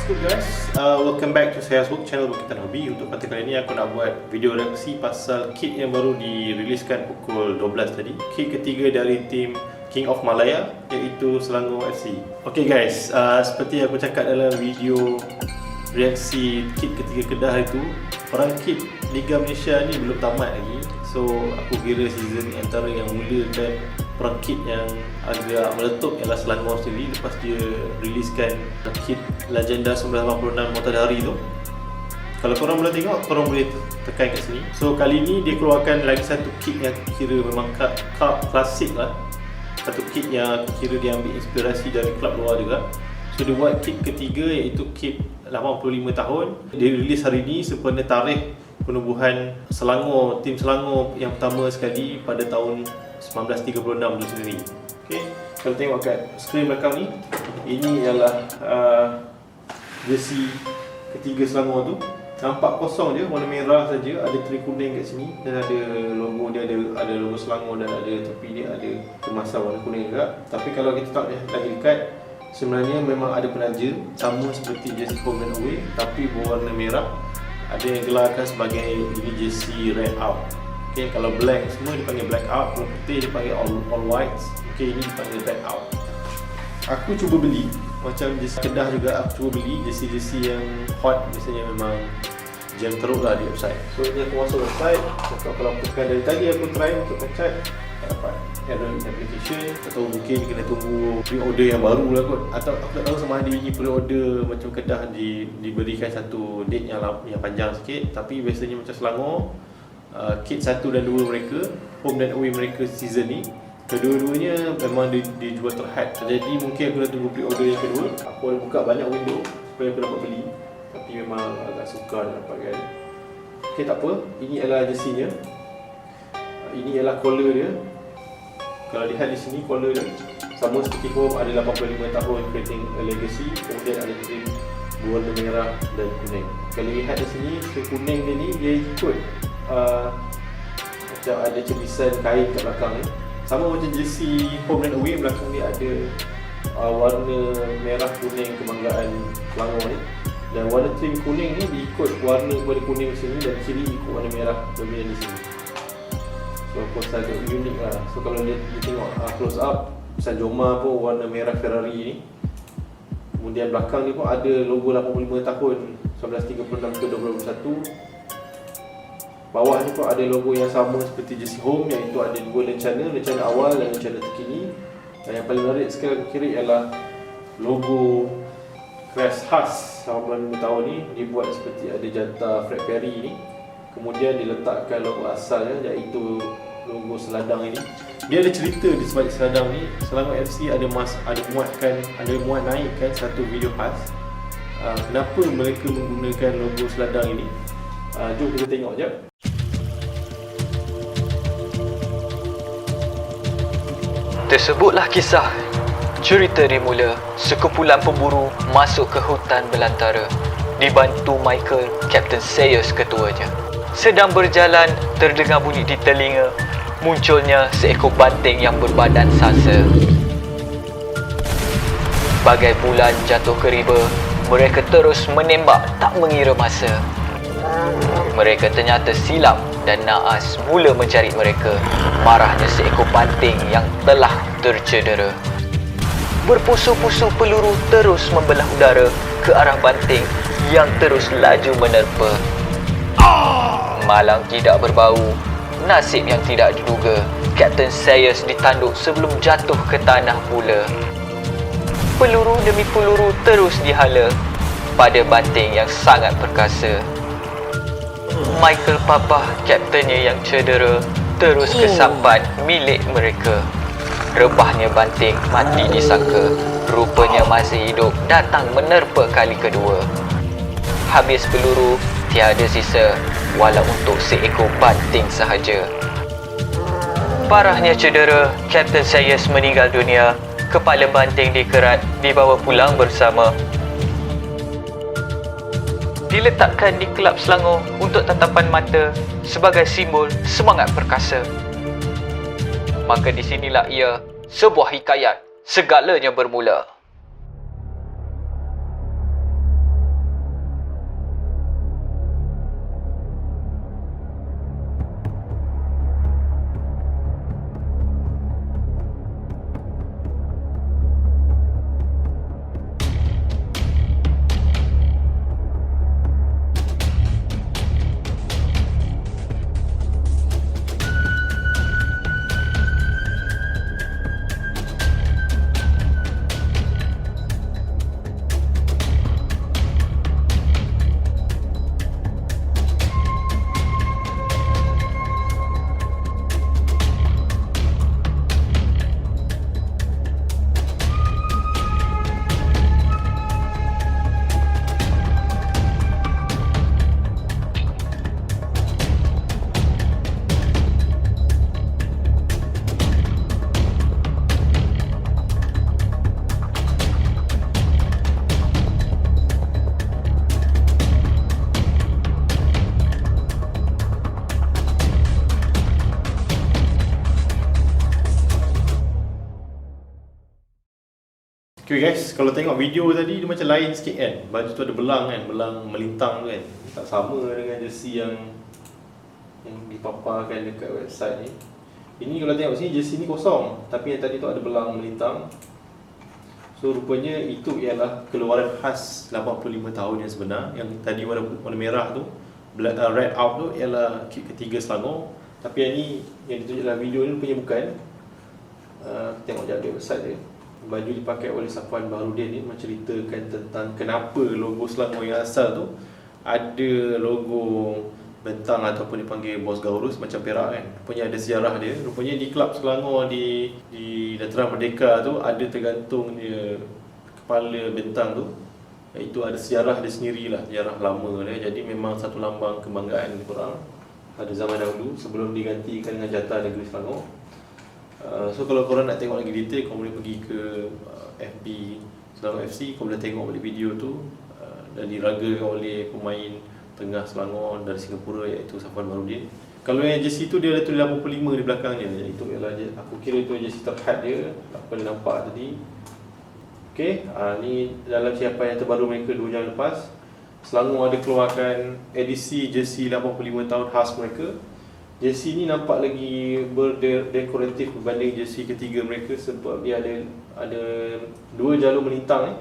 What's good guys? Welcome back to saya Work channel Berkaitan Hobi. Untuk konten kali ini aku nak buat video reaksi pasal kit yang baru diriliskan pukul 12 tadi. Kit ketiga dari tim King of Malaya, iaitu Selangor FC. Okay guys, seperti aku cakap dalam video reaksi kit ketiga Kedah itu, orang kit Liga Malaysia ni belum tamat lagi. So aku kira season ni antara yang mulakan perang kit yang agak meletup ialah Selangor sendiri lepas dia riliskan kit Legenda 1986 Motadari tu. Kalau korang boleh tengok, korang boleh tekan kat sini. So kali ni dia keluarkan lagi satu kit yang kira memang klasik lah. Satu kit yang kira dia ambil inspirasi dari klub luar juga. So dia buat kit ketiga iaitu kit 85 tahun. Dia rilis hari ni sempena tarikh penubuhan Selangor, tim Selangor yang pertama sekali pada tahun 1936 tu sendiri. Okay, kalau tengok kat skrin belakang ni, ini ialah jersey ketiga Selangor tu. Nampak kosong je, warna merah saja, ada teri kuning kat sini dan ada logo dia, ada logo Selangor dan ada tepi dia ada kemasan warna kuning juga. Tapi kalau kita tengok lagi dekat, sebenarnya memang ada penaja sama seperti jersey home and away tapi berwarna merah. Ada yang gelarkan sebagai ini jersey red out. Okay, kalau black semua dipanggil black out, kalau putih dipanggil all whites. Okay, ini dipanggil red out. Aku cuba beli macam jersey Kedah juga, aku cuba beli jersey yang hot, biasanya memang jam teruk lah di website. So ini aku masuk website, kalau tekan dari tadi aku try untuk check, tak dapat error application, atau mungkin kena tunggu pre-order yang baru lah kot. Atau aku tak tahu sama ada ini pre-order macam Kedah diberikan satu date yang panjang sikit. Tapi biasanya macam Selangor, kit 1 dan 2 mereka, home dan away mereka season ni, kedua-duanya memang dijual terhad. Jadi mungkin aku dah tunggu pre-order yang kedua. Aku ada buka banyak window supaya aku dapat beli, tapi memang agak sukar nak dapat kan. Okay, tak apa, ini adalah jersey-nya. Ini ialah collar dia. Kalau lihat di sini, collar dia sama seperti home, ada 85 tahun creating a legacy. Kemudian ada trim berwarna merah dan kuning. Kalau lihat di sini, kuning dia ni dia ikut macam ada cebisan kain kat belakang ni. Sama macam jersey home and away, belakang dia ada warna merah kuning kebanggaan Selangor ni. Dan warna trim kuning ni diikut warna kepada kuning di sini dan kiri ikut warna merah dominan di sini. So pun agak unik lah. So kalau dia tengok close up, San Joma pun warna merah Ferrari ni. Kemudian belakang ni pun ada logo 85 tahun 1936 ke 2021. Bawah ni pun ada logo yang sama seperti jersey home, iaitu ada dua lencana awal dan lencana terkini. Dan yang paling menarik sekali aku kira ialah logo crest khas 85 tahun ni dibuat seperti ada jantar Fred Perry ni. Kemudian diletakkan logo asalnya, iaitu logo seladang ini. Dia ada cerita di sebalik seladang ni. Selangor FC ada muat naikkan satu video khas. Kenapa mereka menggunakan logo seladang ini? Jom kita tengok jap. Tersebutlah kisah. Cerita dimula sekumpulan pemburu masuk ke hutan belantara dibantu Michael, Captain Sayers ketuanya. Sedang berjalan, terdengar bunyi di telinga. Munculnya seekor banting yang berbadan sasa. Bagai bulan jatuh ke riba, mereka terus menembak tak mengira masa. Mereka ternyata silap dan naas mula mencari mereka. Marahnya seekor banting yang telah tercedera. Berpusu-pusu peluru terus membelah udara ke arah banting yang terus laju menerpa. Malang tidak berbau, nasib yang tidak diduga. Captain Sayers ditanduk sebelum jatuh ke tanah pula. Peluru demi peluru terus dihala pada banting yang sangat perkasa. Michael Papa, kaptennya yang cedera, terus ke sampan milik mereka. Rebahnya banting mati disangka, rupanya masih hidup datang menerpa kali kedua. Habis peluru, tiada sisa walau untuk seekor banting sahaja. Parahnya cedera, Captain Sayers meninggal dunia. Kepala banting dikerat, dibawa pulang bersama. Diletakkan di Kelab Selangor untuk tatapan mata sebagai simbol semangat perkasa. Maka di sinilah ia, sebuah hikayat, segalanya bermula. Okay guys, kalau tengok video tadi dia macam lain sikit kan. Baju tu ada belang kan, belang melintang tu kan. Tak sama dengan jersey yang dipaparkan dekat website ni. Ini kalau tengok sini, jersey ni kosong, tapi yang tadi tu ada belang melintang. So rupanya itu ialah keluaran khas 85 tahun yang sebenar. Yang tadi warna merah tu, red out tu ialah kit ketiga Selangor. Tapi yang ni, yang ditunjuk dalam video ni rupanya bukan. Tengok je website dia. Baju dipakai oleh Safwan Baharudin ni menceritakan tentang kenapa logo Selangor yang asal tu ada logo bentang ataupun dipanggil Bos Gaurus macam perak kan. Rupanya ada sejarah dia. Rupanya di Kelab Selangor di Dataran Merdeka tu ada tergantung dia kepala bentang tu. Itu ada sejarah dia sendirilah, sejarah lama dia. Jadi memang satu lambang kebanggaan korang pada zaman dahulu sebelum digantikan dengan Jata Negeri Selangor. So kalau korang nak tengok lagi detail, korang boleh pergi ke FB Selangor FC, korang boleh tengok balik video tu dan diragakan oleh pemain tengah Selangor dari Singapura iaitu Safwan Baharudin. Kalau yang jersey tu dia ada tulis 85 di belakangnya. Itu ialah aku kira itu jersey terhad dia, apa dia nampak tadi. Okey, ni dalam siapan yang terbaru mereka 2 jam lepas. Selangor ada keluarkan edisi jersey 85 tahun khas mereka. Jersey ni nampak lagi berdekoratif berbanding jersey ketiga mereka sebab dia ada 2 jalur melintang ni.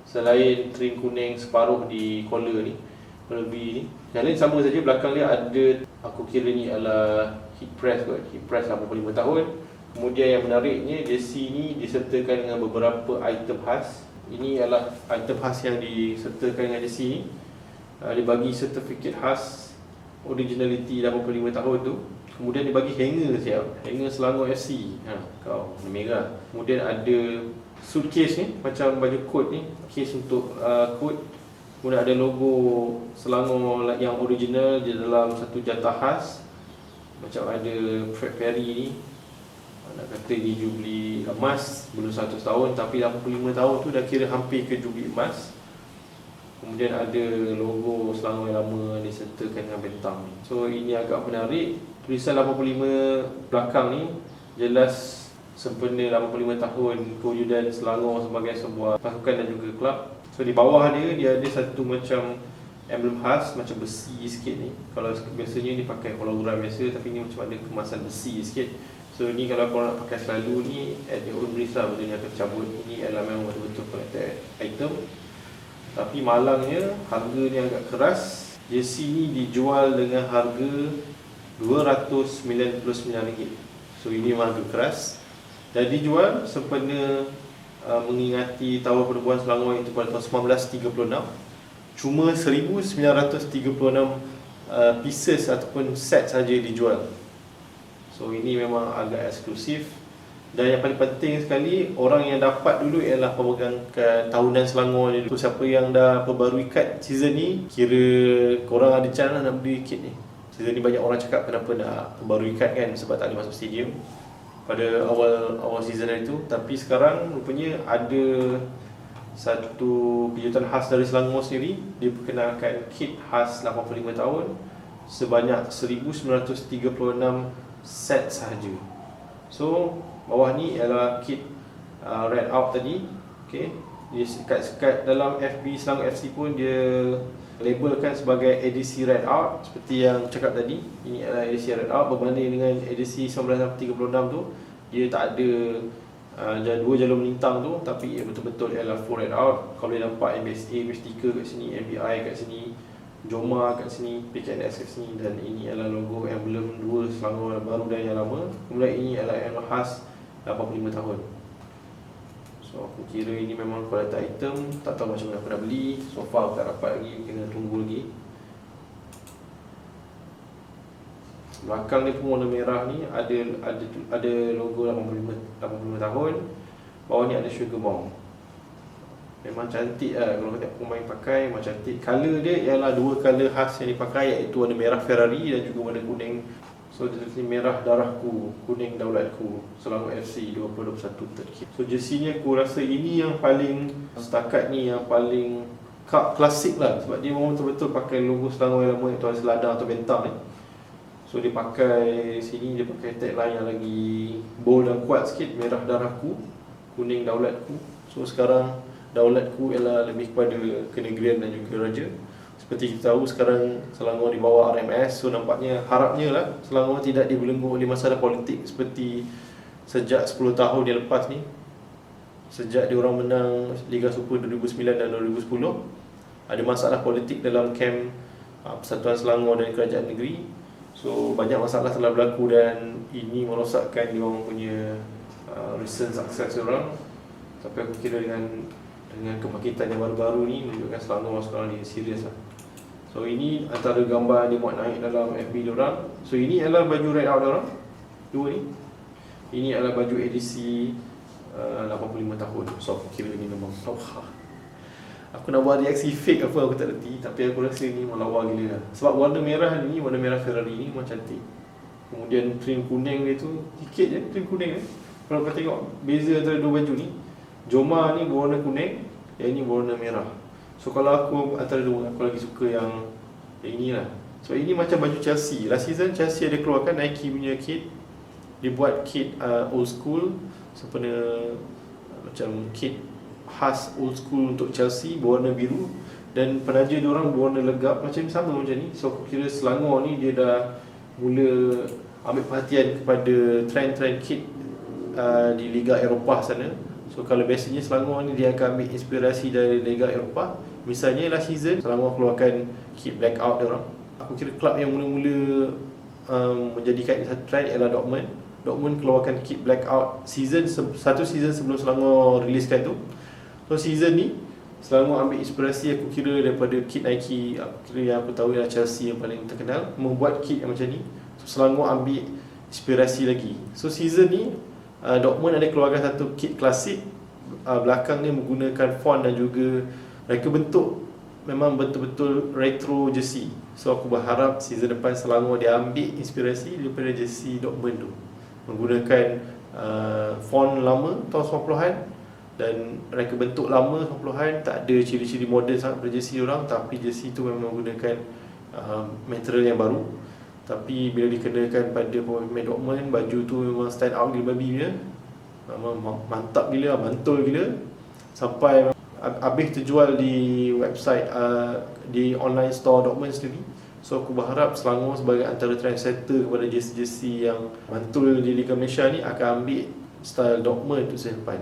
Selain trim kuning separuh di collar ni, collar B ni. Yang lain sama saja, belakang dia ada, aku kira ni adalah heat press kot, heat press 85 tahun. Kemudian yang menariknya, jersey ni disertakan dengan beberapa item khas. Ini adalah item khas yang disertakan dengan jersey ni. Dia bagi sertifikat khas originality 85 tahun tu. Kemudian dia bagi hanger siap, hanger Selangor FC. Kau warna merah. Kemudian ada suitcase ni macam baju coat ni, case untuk coat. Kemudian ada logo Selangor yang original di dalam satu jatah khas. Macam ada Fred Perry ni, nak kata ni jubli emas, belum 100 tahun tapi 85 tahun tu dah kira hampir ke jubli emas. Kemudian ada logo Selangor yang lama disertakan dengan bentang ni. So ini agak menarik. Tulisan 85 belakang ni jelas sempena 85 tahun kewujudan Selangor sebagai sebuah pasukan dan juga kelab. So di bawah dia ada satu macam emblem khas, macam besi sikit ni. Kalau biasanya dia pakai hologram biasa, tapi ni macam ada kemasan besi sikit. So ni kalau korang nak pakai selalu ni, at your own risk lah, betul ni akan cabut. Ini adalah memang betul-betul collected item. Tapi malangnya, harga ni agak keras. Jersey ni dijual dengan harga RM299. So ini memang harga keras. Dan dijual sempena mengingati tahun perburuan Selangor itu pada tahun 1936. Cuma 1936 pieces ataupun set saja dijual. So ini memang agak eksklusif. Dan yang paling penting sekali, orang yang dapat dulu ialah pemegang tahunan Selangor ni. So siapa yang dah perbarui kad season ni, kira korang ada chance nak beli kit ni. Season ni banyak orang cakap kenapa nak perbarui kad kan, sebab tak boleh masuk stadium pada awal season hari tu. Tapi sekarang rupanya ada satu kejutan khas dari Selangor sendiri. Dia perkenalkan kit khas 85 tahun sebanyak 1936 set sahaja. So bawah ni ialah kit red out tadi. Okay, dia sekat-sekat dalam FB Selangor FC pun dia labelkan sebagai edisi red out. Seperti yang cakap tadi, ini adalah edisi red out berbanding dengan edisi 1936 tu. Dia tak ada 2 jalur melintang tu, tapi betul-betul ialah full red out. Kalau boleh nampak MBSA stiker kat sini, MBI kat sini, Joma kat sini, PKNS kat sini. Dan ini adalah logo emblem 2 Selangor yang baru dan yang lama. Kemudian ini adalah emblem khas 85 tahun. So aku kira ini memang quality item. Tak tahu macam mana aku nak beli. So far aku tak dapat lagi, kena tunggu lagi. Belakang ni pun warna merah ni ada logo 85 tahun. Bawah ni ada sugar bomb. Memang cantik lah kalau tengok pemain pakai, memang cantik. Color dia ialah 2 color khas yang dipakai, iaitu warna merah Ferrari dan juga warna kuning. So dia tulis merah darahku, kuning daulatku, Selangor FC 2021 terkini. So jersey ni aku rasa ini yang paling setakat ni yang paling klasik lah, sebab dia memang betul-betul pakai logo Selangor yang lama, iaitu ada seladar atau bentang ni. So dia pakai sini, dia pakai tagline yang lagi bold dan kuat sikit, merah darahku, kuning daulatku. So sekarang daulatku ialah lebih kepada kenegerian dan juga raja. Seperti kita tahu sekarang Selangor di bawah RMS, so nampaknya harapnya lah Selangor tidak dibelenggu oleh masalah politik seperti sejak 10 tahun yang lepas ni. Sejak diorang menang Liga Super 2009 dan 2010, ada masalah politik dalam kem Persatuan Selangor dan Kerajaan Negeri. So banyak masalah telah berlaku dan ini merosakkan diorang punya recent success diorang. Tapi aku kira dengan kebangkitan yang baru-baru ni menunjukkan Selangor sekarang ni serius lah. So ini antara gambar dia muat naik dalam FB diorang. So ini adalah baju ride out diorang, dua ni. Ini adalah baju edisi 85 tahun. So aku kira ni memang aku nak buat reaksi fake apa aku tak reti, tapi aku rasa ni melawa gila lah. Sebab warna merah ni, warna merah Ferrari ni memang cantik. Kemudian trim kuning dia tu sikit je, trim kuning kalau kau tengok beza antara dua baju ni, Joma ni berwarna kuning, yang ni berwarna merah. So kalau aku antara dua, aku lagi suka yang ini lah. So ini macam baju Chelsea. Last season Chelsea ada keluarkan Nike punya kit. Dia buat kit old school, sebenarnya macam kit khas old school untuk Chelsea, berwarna biru. Dan penaja diorang berwarna legap, macam sama macam ni. So aku kira Selangor ni dia dah mula ambil perhatian kepada trend-trend kit di Liga Eropah sana. So kalau biasanya Selangor ni dia akan ambil inspirasi dari Liga Eropah. Misalnya last season Selangor keluarkan kit blackout dia orang. Aku kira klub yang mula-mula menjadikan satu trend ialah Dortmund. Dortmund keluarkan kit blackout satu season sebelum Selangor riliskan tu. So season ni Selangor ambil inspirasi aku kira daripada kit Nike. Aku kira yang aku tahu ialah Chelsea yang paling terkenal membuat kit yang macam ni. So Selangor ambil inspirasi lagi. So season ni Dortmund ada keluarkan satu kit klasik, belakang ni menggunakan font dan juga mereka bentuk memang betul-betul retro jersey. So aku berharap season depan Selangor dia ambil inspirasi daripada jersey Dortmund tu, menggunakan font lama tahun 90-an dan mereka bentuk lama 90-an, tak ada ciri-ciri moden sangat pada jersey orang, tapi jersey tu memang menggunakan material yang baru. Tapi bila dikenakan pada pemain Dortmund, baju tu memang stand out gila babi dia. Memang mantap gila, mantul gila. Sampai habis terjual di website, di online store Dortmund sendiri. So aku berharap Selangor sebagai antara trendsetter kepada jersey-jersey yang mantul di Liga Malaysia ni akan ambil style Dortmund tu sedepan.